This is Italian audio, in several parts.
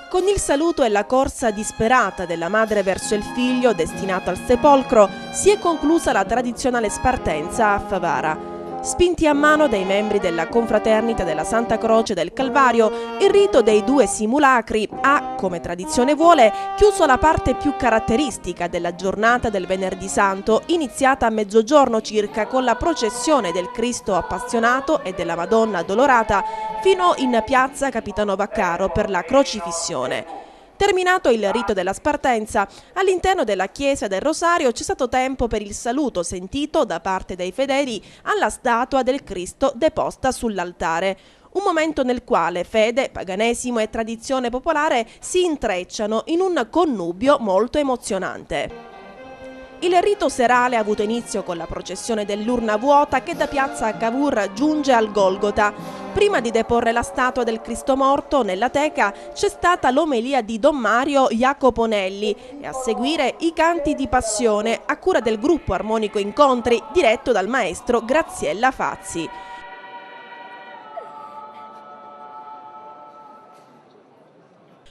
Con il saluto e la corsa disperata della madre verso il figlio destinato al sepolcro si è conclusa la tradizionale spartenza a Favara. Spinti a mano dai membri della confraternita della Santa Croce del Calvario, il rito dei 2 simulacri ha, come tradizione vuole, chiuso la parte più caratteristica della giornata del Venerdì Santo, iniziata a mezzogiorno circa con la processione del Cristo appassionato e della Madonna Addolorata fino in piazza Capitano Vaccaro per la crocifissione. Terminato il rito della spartenza, all'interno della chiesa del Rosario c'è stato tempo per il saluto sentito da parte dei fedeli alla statua del Cristo deposta sull'altare. Un momento nel quale fede, paganesimo e tradizione popolare si intrecciano in un connubio molto emozionante. Il rito serale ha avuto inizio con la processione dell'urna vuota che da piazza Cavour giunge al Golgota. Prima di deporre la statua del Cristo morto nella teca c'è stata l'omelia di Don Mario Jacopo Nelli e a seguire i canti di passione a cura del gruppo armonico Incontri diretto dal maestro Graziella Fazzi.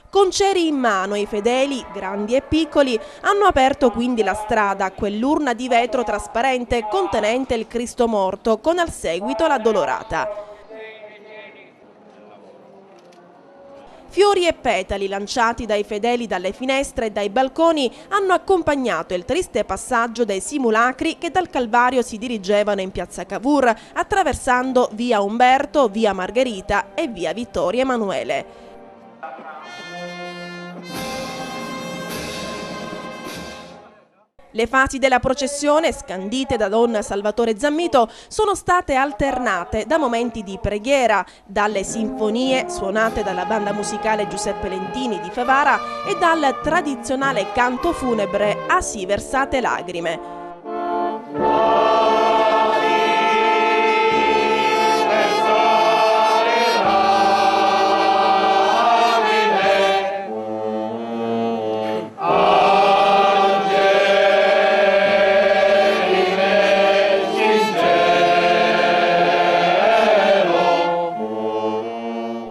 Con ceri in mano i fedeli, grandi e piccoli, hanno aperto quindi la strada a quell'urna di vetro trasparente contenente il Cristo morto, con al seguito l'Addolorata. Fiori e petali lanciati dai fedeli dalle finestre e dai balconi hanno accompagnato il triste passaggio dei simulacri che dal Calvario si dirigevano in piazza Cavour, attraversando via Umberto, via Margherita e via Vittorio Emanuele. Le fasi della processione, scandite da Don Salvatore Zammito, sono state alternate da momenti di preghiera, dalle sinfonie suonate dalla banda musicale Giuseppe Lentini di Favara e dal tradizionale canto funebre A sì versate lagrime.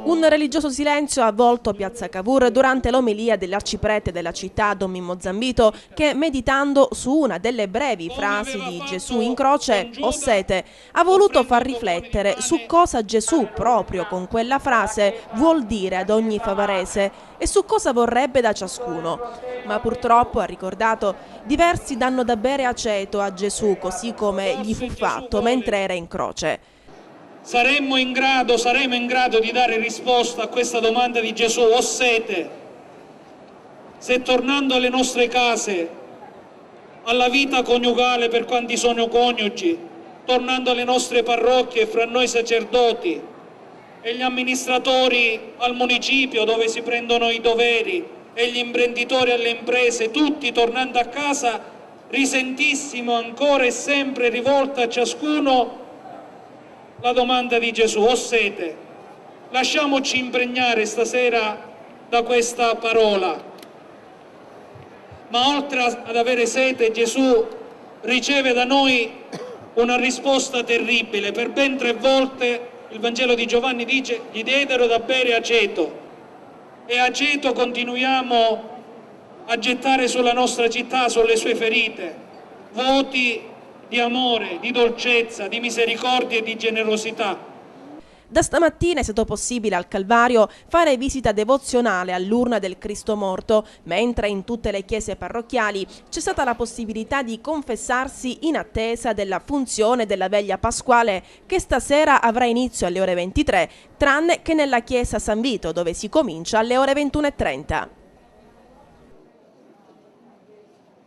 Un religioso silenzio ha avvolto piazza Cavour durante l'omelia dell'arciprete della città Don Mimmo Zambito che, meditando su una delle brevi frasi di Gesù in croce, "Ho sete", ha voluto far riflettere su cosa Gesù, proprio con quella frase, vuol dire ad ogni favarese e su cosa vorrebbe da ciascuno. Ma purtroppo, ha ricordato, diversi danno da bere aceto a Gesù così come gli fu fatto mentre era in croce. Saremo in grado di dare risposta a questa domanda di Gesù: ho sete. Se tornando alle nostre case, alla vita coniugale per quanti sono coniugi, tornando alle nostre parrocchie fra noi sacerdoti e gli amministratori al municipio dove si prendono i doveri e gli imprenditori alle imprese, tutti tornando a casa, risentissimo ancora e sempre rivolta a ciascuno la domanda di Gesù: ho sete. Lasciamoci impregnare stasera da questa parola. Ma oltre ad avere sete, Gesù riceve da noi una risposta terribile. Per ben 3 volte il Vangelo di Giovanni dice: gli diedero da bere aceto. E aceto continuiamo a gettare sulla nostra città, sulle sue ferite, voti di amore, di dolcezza, di misericordia e di generosità. Da stamattina è stato possibile al Calvario fare visita devozionale all'urna del Cristo morto, mentre in tutte le chiese parrocchiali c'è stata la possibilità di confessarsi in attesa della funzione della veglia pasquale che stasera avrà inizio alle ore 23, tranne che nella chiesa San Vito, dove si comincia alle ore 21:30.